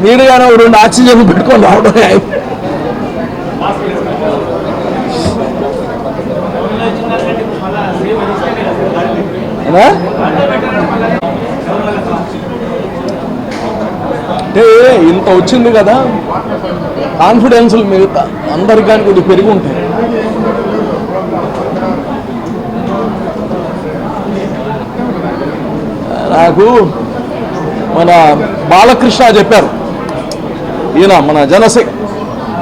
నీడుగానే 2 oxygen పెట్టుకొని రావడం అంటే ఇంత వచ్చింది కదా, కాన్ఫిడెన్స్లు మిగతా అందరికీ కొద్దిగా పెరిగి ఉంటాయి. నాకు మన బాలకృష్ణ చెప్పారు, ఈయన మన జనశక్తి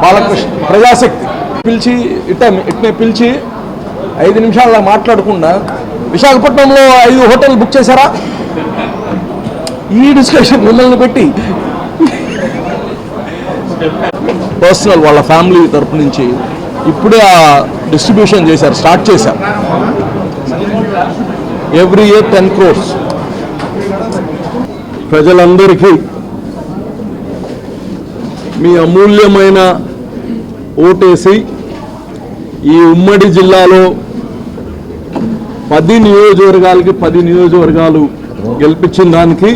బాలకృష్ణ ప్రజాశక్తి పిలిచి ఇట్నే పిలిచి 5 నిమిషాలు మాట్లాడకుండా విశాఖపట్నంలో 5 హోటల్ బుక్ చేశారా, ఈ డిస్కషన్ మిమ్మల్ని పెట్టి పర్సనల్ వాళ్ళ ఫ్యామిలీ తరపు నుంచి ఇప్పుడే ఆ డిస్ట్రిబ్యూషన్ చేశారు, స్టార్ట్ చేశారు. Every year 10 crores. ప్రజలందరికీ మీ అమూల్యమైన ఓటేసి ఈ ఉమ్మడి జిల్లాలో 10 నియోజకవర్గాలకి 10 నియోజకవర్గాలు గెలిపించిన దానికి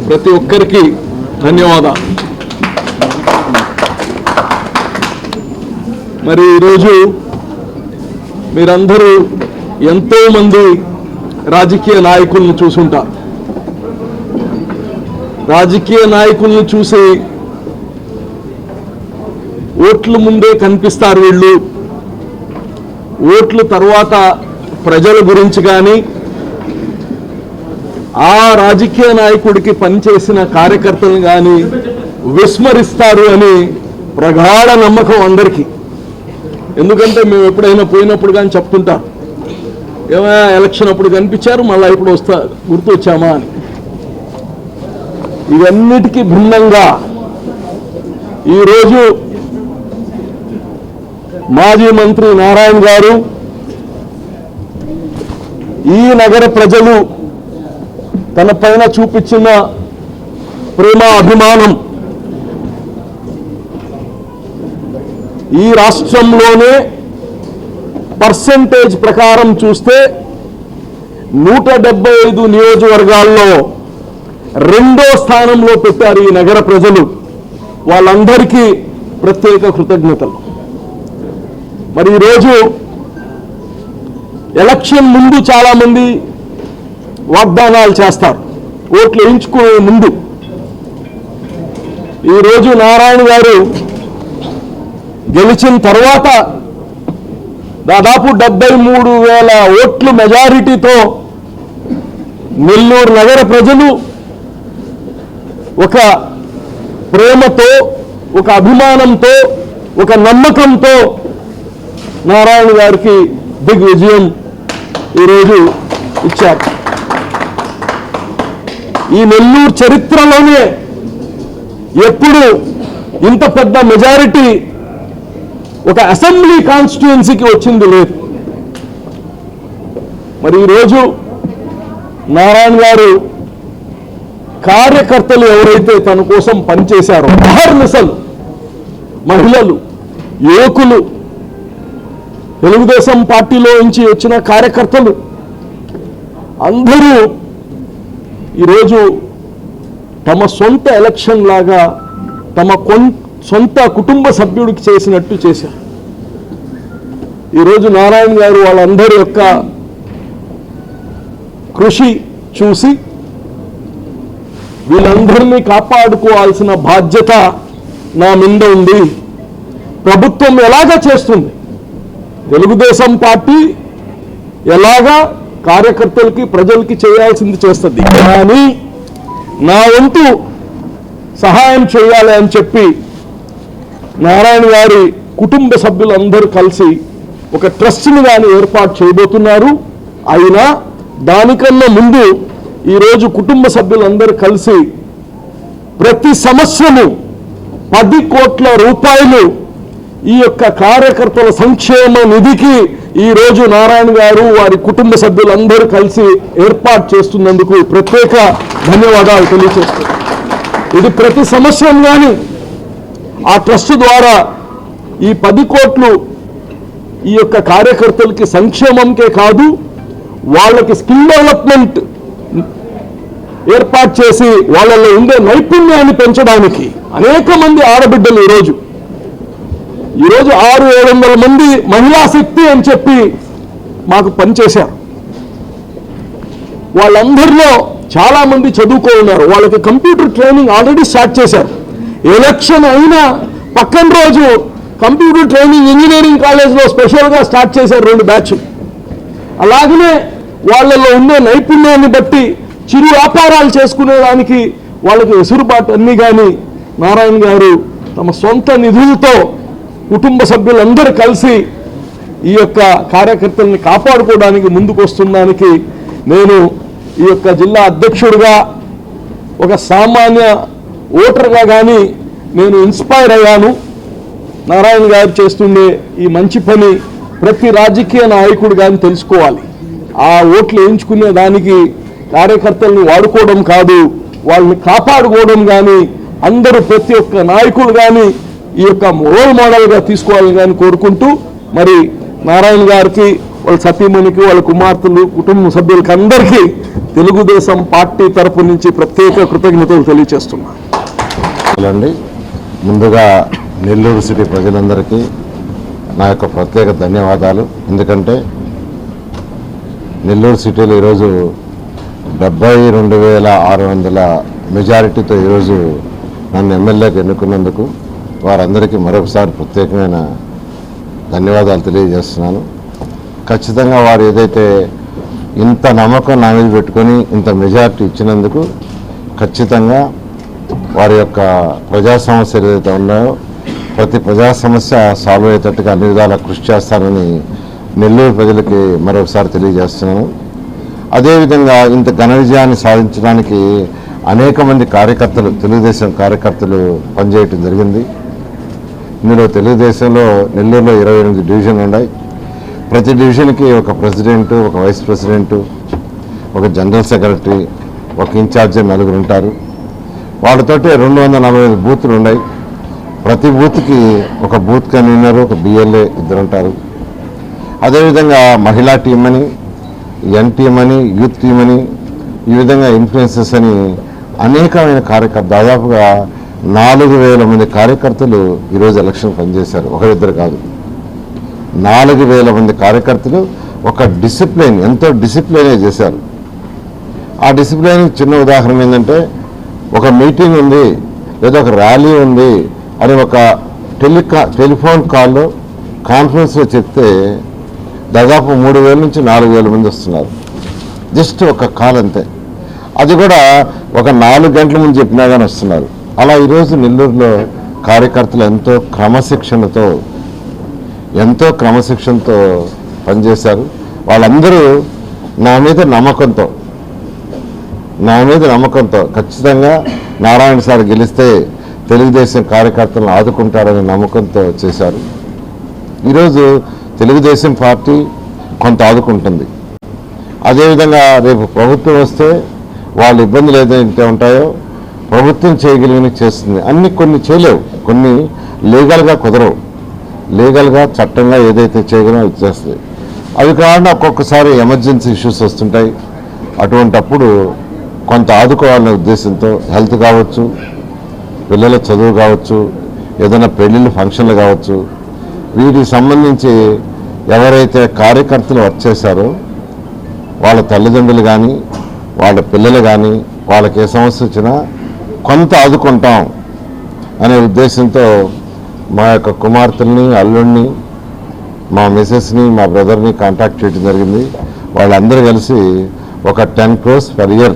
ప్రతి ఒక్కరికి ధన్యవాదాలు. మరి ఈరోజు మీరందరూ ఎంతోమంది రాజకీయ నాయకులను చూసుంటారు. రాజకీయ నాయకులను చూసి ఓట్లు ముందే కనిపిస్తారు వీళ్ళు, ఓట్లు తర్వాత ప్రజల గురించి కానీ ఆ రాజకీయ నాయకుడికి పనిచేసిన కార్యకర్తలను కానీ విస్మరిస్తారు అని ప్రగాఢ నమ్మకం అందరికీ. ఎందుకంటే మేము ఎప్పుడైనా పోయినప్పుడు కానీ చెప్తుంటాం, ఏమైనా ఎలక్షన్ అప్పుడు కనిపించారు, మళ్ళీ ఇప్పుడు గుర్తు వచ్చామా అని. ఇవన్నిటికీ భిన్నంగా ఈరోజు మాజీ మంత్రి నారాయణ గారు ఈ నగర ప్రజలు తన పైన చూపించిన ప్రేమ అభిమానం ఈ రాష్ట్రంలోనే పర్సెంటేజ్ ప్రకారం చూస్తే 175 నియోజకవర్గాల్లో 2వ స్థానంలో పెట్టారు ఈ నగర ప్రజలు. వాళ్ళందరికీ ప్రత్యేక కృతజ్ఞతలు. మరి ఈరోజు ఎలక్షన్ ముందు చాలామంది వాగ్దానాలు చేస్తారు, ఓట్లు వేయించుకునే ముందు. ఈరోజు నారాయణ గారు గెలిచిన తర్వాత దాదాపు 73,000 ఓట్లు మెజారిటీతో నెల్లూరు నగర ప్రజలు ఒక ప్రేమతో, ఒక అభిమానంతో, ఒక నమ్మకంతో నారాయణ గారికి దిగ్విజయం ఈరోజు ఇచ్చారు. ఈ నెల్లూరు చరిత్రలోనే ఎప్పుడు ఇంత పెద్ద మెజారిటీ ఒక అసెంబ్లీ కాన్స్టిట్యుయెన్సీకి వచ్చింది లేదు. మరి ఈరోజు నారాయణ గారు కార్యకర్తలు ఎవరైతే తన కోసం పనిచేశారో, అహర్నిశలు మహిళలు, యువకులు, తెలుగుదేశం పార్టీలో నుంచి వచ్చిన కార్యకర్తలు అందరూ ఈరోజు తమ సొంత ఎలక్షన్ లాగా తమ సొంత కుటుంబ సభ్యుడికి చేసినట్టు చేశారు. ఈరోజు నారాయణ గారు వాళ్ళందరి యొక్క కృషి చూసి వీళ్ళందరినీ కాపాడుకోవాల్సిన బాధ్యత నా మీద ఉంది. ప్రభుత్వం ఎలాగా చేస్తుంది, తెలుగుదేశం పార్టీ ఎలాగా కార్యకర్తలకి ప్రజలకి చేయాల్సింది చేస్తుంది, కానీ నా వంతు సహాయం చేయాలి అని చెప్పి నారాయణ గారి కుటుంబ సభ్యులందరూ కలిసి ఒక ట్రస్ట్ని కానీ ఏర్పాటు చేయబోతున్నారు. అయినా దానికన్నా ముందు ఈరోజు కుటుంబ సభ్యులందరూ కలిసి ప్రతి సంవత్సరము 10 కోట్ల రూపాయలు ఈ యొక్క కార్యకర్తల సంక్షేమ నిధికి ఈరోజు నారాయణ గారు వారి కుటుంబ సభ్యులందరూ కలిసి ఏర్పాటు చేస్తున్నందుకు ప్రత్యేక ధన్యవాదాలు తెలియజేస్తున్నారు. ఇది ప్రతి సంవత్సరం కానీ ఆ ట్రస్ట్ ద్వారా ఈ 10 కోట్లు ఈ యొక్క కార్యకర్తలకి సంక్షేమంకే కాదు, వాళ్ళకి స్కిల్ డెవలప్మెంట్ ఏర్పాటు చేసి వాళ్ళలో ఉండే నైపుణ్యాన్ని పెంచడానికి అనేక మంది ఆడబిడ్డలు ఈరోజు 600-700 మంది మహిళా శక్తి అని చెప్పి మాకు పనిచేశారు. వాళ్ళందరిలో చాలా మంది చదువుకో ఉన్నారు. వాళ్ళకి కంప్యూటర్ ట్రైనింగ్ ఆల్రెడీ స్టార్ట్ చేశారు. ఎలక్షన్ అయినా పక్కన రోజు కంప్యూటర్ ట్రైనింగ్ ఇంజనీరింగ్ కాలేజ్లో స్పెషల్గా స్టార్ట్ చేశారు 2 బ్యాచ్లు. అలాగనే వాళ్ళలో ఉండే నైపుణ్యాన్ని బట్టి చిరు వ్యాపారాలు చేసుకునేదానికి వాళ్ళకి వెసులుబాటు అన్నీ కానీ నారాయణ గారు తమ సొంత నిధులతో కుటుంబ సభ్యులందరూ కలిసి ఈ యొక్క కార్యకర్తల్ని కాపాడుకోవడానికి ముందుకు వస్తుందానికి నేను ఈ యొక్క జిల్లా అధ్యక్షుడిగా ఒక సామాన్య ఓటర్గా కానీ నేను ఇన్స్పైర్ అయ్యాను. నారాయణ గారు చేస్తుండే ఈ మంచి పని ప్రతి రాజకీయ నాయకుడు కానీ తెలుసుకోవాలి. ఆ ఓట్లు వేయించుకునే దానికి కార్యకర్తలను వాడుకోవడం కాదు, వాళ్ళని కాపాడుకోవడం కానీ అందరూ ప్రతి ఒక్క నాయకులు కానీ ఈ యొక్క రోల్ మోడల్గా తీసుకోవాలని కానీ కోరుకుంటూ, మరి నారాయణ గారికి వాళ్ళ సతీమణికి వాళ్ళ కుమార్తెలు కుటుంబ సభ్యులకి అందరికీ తెలుగుదేశం పార్టీ తరపు నుంచి ప్రత్యేక కృతజ్ఞతలు తెలియజేస్తున్నాను. ముందుగా నెల్లూరు సిటీ ప్రజలందరికీ నా యొక్క ప్రత్యేక ధన్యవాదాలు. ఎందుకంటే నెల్లూరు సిటీలో ఈరోజు 72,600 మెజారిటీతో ఈరోజు నన్ను ఎమ్మెల్యేకి ఎన్నుకున్నందుకు వారందరికీ మరొకసారి ప్రత్యేకమైన ధన్యవాదాలు తెలియజేస్తున్నాను. ఖచ్చితంగా వారు ఏదైతే ఇంత నమ్మకం నా మీద పెట్టుకొని ఇంత మెజారిటీ ఇచ్చినందుకు ఖచ్చితంగా వారి యొక్క ప్రజా సమస్యలు ఏదైతే ఉన్నాయో ప్రతి ప్రజా సమస్య సాల్వ్ అయ్యేటట్టుగా అన్ని విధాలా కృషి చేస్తానని నెల్లూరు ప్రజలకి మరొకసారి తెలియజేస్తున్నాను. అదేవిధంగా ఇంత ఘన విజయాన్ని సాధించడానికి అనేక మంది కార్యకర్తలు తెలుగుదేశం కార్యకర్తలు పనిచేయటం జరిగింది. ఇందులో తెలుగుదేశంలో నెల్లూరులో 28 డివిజన్లు ఉన్నాయి. ప్రతి డివిజన్కి ఒక ప్రెసిడెంటు, ఒక వైస్ ప్రెసిడెంటు, ఒక జనరల్ సెక్రటరీ, ఒక ఇన్ఛార్జి 4 ఉంటారు. వాళ్ళతోటి 245 బూతులు ఉన్నాయి. ప్రతి బూత్కి ఒక బూత్ కన్వీనర్, ఒక బిఎల్ఏ 2 ఉంటారు. అదేవిధంగా మహిళా టీం అని, ఎన్ టీం అని, యూత్ టీం అని, ఈ విధంగా ఇన్ఫ్లుయెన్సెస్ అని అనేకమైన కార్యకర్తలు దాదాపుగా 4,000 మంది కార్యకర్తలు ఈరోజు ఎలక్షన్ పనిచేశారు. 1-2 కాదు, 4,000 మంది కార్యకర్తలు ఒక డిసిప్లిన్, ఎంతో డిసిప్లినే చేశారు. ఆ డిసిప్లిన్ చిన్న ఉదాహరణ ఏంటంటే ఒక మీటింగ్ ఉంది లేదా ఒక ర్యాలీ ఉంది అని ఒక టెలిఫోన్ కాల్లో కాన్ఫరెన్స్లో చెప్తే దాదాపు 3,000 నుంచి 4,000 మంది వస్తున్నారు. జస్ట్ ఒక కాల్ అంతే, అది కూడా ఒక 4 గంటల ముందు చెప్పినా కానీ వస్తున్నారు. అలా ఈరోజు నెల్లూరులో కార్యకర్తలు ఎంతో క్రమశిక్షణతో పనిచేశారు. వాళ్ళందరూ నా మీద నమ్మకంతో ఖచ్చితంగా నారాయణ సార్ గెలిస్తే తెలుగుదేశం కార్యకర్తలను ఆదుకుంటారనే నమ్మకంతో చేశారు. ఈరోజు తెలుగుదేశం పార్టీ కొంత ఆదుకుంటుంది. అదేవిధంగా రేపు ప్రభుత్వం వస్తే వాళ్ళ ఇబ్బందులు ఏదైతే ఉంటాయో ప్రభుత్వం చేయగలిగినవి చేస్తుంది. కొన్ని చేయలేవు, కొన్ని లీగల్గా కుదరవు. లీగల్గా చట్టంగా ఏదైతే చేయగలమో అది చేస్తుంది. అవి కాకుండా ఒక్కొక్కసారి ఎమర్జెన్సీ ఇష్యూస్ వస్తుంటాయి. అటువంటప్పుడు కొంత ఆదుకోవాలనే ఉద్దేశంతో హెల్త్ కావచ్చు, పిల్లల చదువు కావచ్చు, ఏదైనా పెళ్ళిళ్ళు ఫంక్షన్లు కావచ్చు, వీటికి సంబంధించి ఎవరైతే కార్యకర్తలు వర్క్ చేశారో వాళ్ళ తల్లిదండ్రులు కానీ వాళ్ళ పిల్లలు కానీ వాళ్ళకి ఏ సమస్య వచ్చినా కొంత ఆదుకుంటాం అనే ఉద్దేశంతో మా యొక్క కుమార్తెల్ని, అల్లుడిని, మా మిసెస్ని, మా బ్రదర్ని కాంటాక్ట్ చేయడం జరిగింది. వాళ్ళందరూ కలిసి ఒక 10 crores per year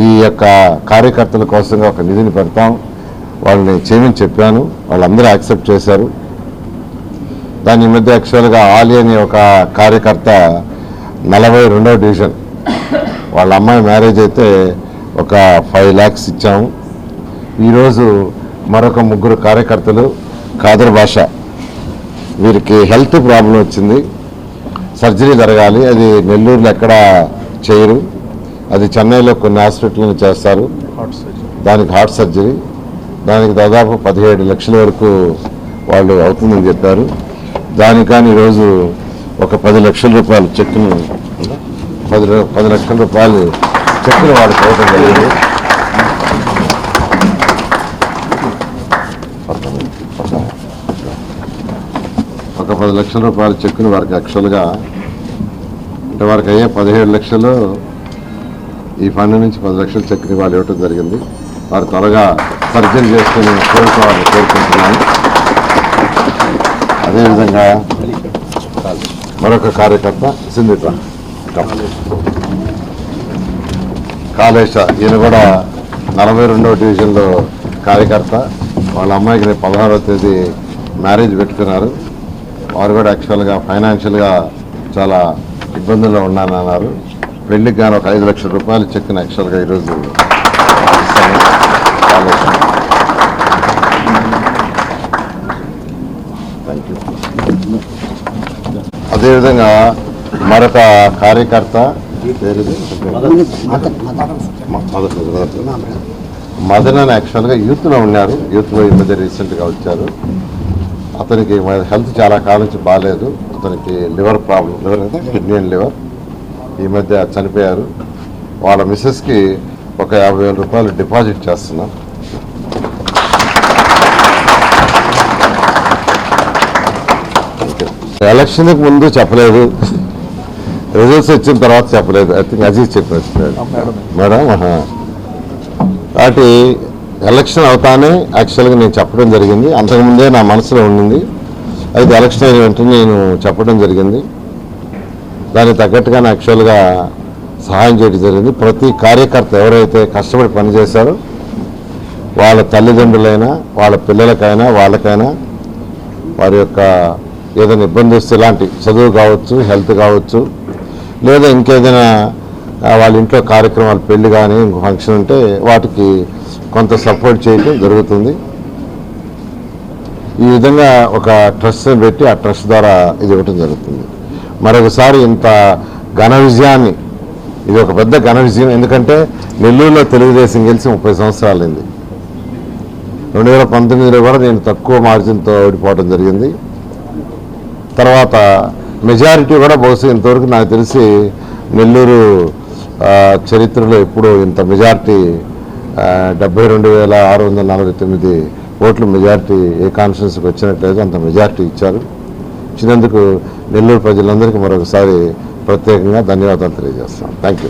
ఈ యొక్క కార్యకర్తల కోసంగా ఒక నిధిని పెడతాం, వాళ్ళని చేయమని చెప్పాను. వాళ్ళందరూ యాక్సెప్ట్ చేశారు. దాని మధ్య యాక్చువల్గా ఆలి అనే ఒక కార్యకర్త 42వ డివిజన్, వాళ్ళ అమ్మాయి మ్యారేజ్ అయితే ఒక 5 lakhs ఇచ్చాము. ఈరోజు మరొక 3 కార్యకర్తలు ఖాదర్ భాష, వీరికి హెల్త్ ప్రాబ్లం వచ్చింది, సర్జరీ జరగాలి. అది నెల్లూరులో ఎక్కడ చేయరు, అది చెన్నైలో కొన్ని హాస్పిటల్లో చేస్తారు. దానికి హార్ట్ సర్జరీ, దానికి దాదాపు 17 లక్షల వరకు వాళ్ళు అవుతుందని చెప్పారు. దానికి కానీ ఈరోజు ఒక 10 లక్షల రూపాయలు చెక్ను 10 లక్షల రూపాయలు చెక్కులు వారికి ఇవ్వడం జరిగింది. ఒక 10 లక్షల రూపాయల చెక్కుని వారికి యాక్చువల్గా అంటే వారికి అయ్యే 17 లక్షలు ఈ ఫండ్ నుంచి 10 లక్షల చెక్కుని వాళ్ళు ఇవ్వటం జరిగింది. వారు త్వరగా సర్జరీ చేసుకుని కోరుకోవాలని కోరుకుంటున్నాను. అదేవిధంగా మరొక కార్యకర్త సింధిత కాళేశ, ఈయన కూడా 42వ డివిజన్లో కార్యకర్త. వాళ్ళ అమ్మాయికి 16వ తేదీ మ్యారేజ్ పెట్టుకున్నారు. వారు కూడా యాక్చువల్గా ఫైనాన్షియల్గా చాలా ఇబ్బందుల్లో ఉన్నానన్నారు. పెళ్లికి కానీ ఒక 5 లక్షల రూపాయలు చెక్కుని యాక్చువల్గా ఈరోజు ఇస్తాను. Thank you. అదేవిధంగా మరొక కార్యకర్త మదన్ అని యాక్చువల్గా యూత్లో ఉన్నారు. యూత్లో ఈ మధ్య రీసెంట్గా వచ్చారు. అతనికి హెల్త్ చాలా కాలం నుంచి బాగాలేదు. అతనికి liver problem, kidney and liver. ఈ మధ్య చనిపోయారు. వాళ్ళ మిస్సెస్కి ఒక 50,000 రూపాయలు డిపాజిట్ చేస్తున్నాం. ఎలక్షన్కి ముందు చెప్పలేదు, రిజల్ట్స్ వచ్చిన తర్వాత చెప్పలేదు. ఐ థింక్ అజీజ్ చెప్పేస్తున్నాడు మేడం. కాబట్టి ఎలక్షన్ అవుతానే యాక్చువల్గా నేను చెప్పడం జరిగింది. అంతకుముందే నా మనసులో ఉండింది. అయితే ఎలక్షన్ అయిన వెంటనే నేను చెప్పడం జరిగింది. దానికి తగ్గట్టుగానే యాక్చువల్గా సహాయం చేయడం జరిగింది. ప్రతి కార్యకర్త ఎవరైతే కష్టపడి పనిచేశారో వాళ్ళ తల్లిదండ్రులైనా వాళ్ళ పిల్లలకైనా వాళ్ళకైనా వారి యొక్క ఏదైనా ఇబ్బంది వస్తే ఇలాంటి చదువు కావచ్చు, హెల్త్ కావచ్చు, లేదా ఇంకేదైనా వాళ్ళ ఇంట్లో కార్యక్రమాలు, పెళ్లి కానీ ఇంకో ఫంక్షన్ ఉంటే వాటికి కొంత సపోర్ట్ చేయటం జరుగుతుంది. ఈ విధంగా ఒక ట్రస్ట్ని పెట్టి ఆ ట్రస్ట్ ద్వారా ఇది ఇవ్వటం జరుగుతుంది. మరొకసారి ఇంత ఘన విజయాన్ని, ఇది ఒక పెద్ద ఘన విజయం. ఎందుకంటే నెల్లూరులో తెలుగుదేశం గెలిచి 30 సంవత్సరాలైంది. 2019లో కూడా నేను తక్కువ మార్జిన్తో ఓడిపోవడం జరిగింది. తర్వాత మెజారిటీ కూడా బహుశా ఇంతవరకు నాకు తెలిసి నెల్లూరు చరిత్రలో ఎప్పుడూ ఇంత మెజారిటీ 72,649 ఓట్లు మెజారిటీ ఏ కాన్స్టిట్యున్సీకి వచ్చినట్లేదు. అంత మెజారిటీ ఇచ్చారు. ఇచ్చినందుకు నెల్లూరు ప్రజలందరికీ మరొకసారి ప్రత్యేకంగా ధన్యవాదాలు తెలియజేస్తాను. Thank you.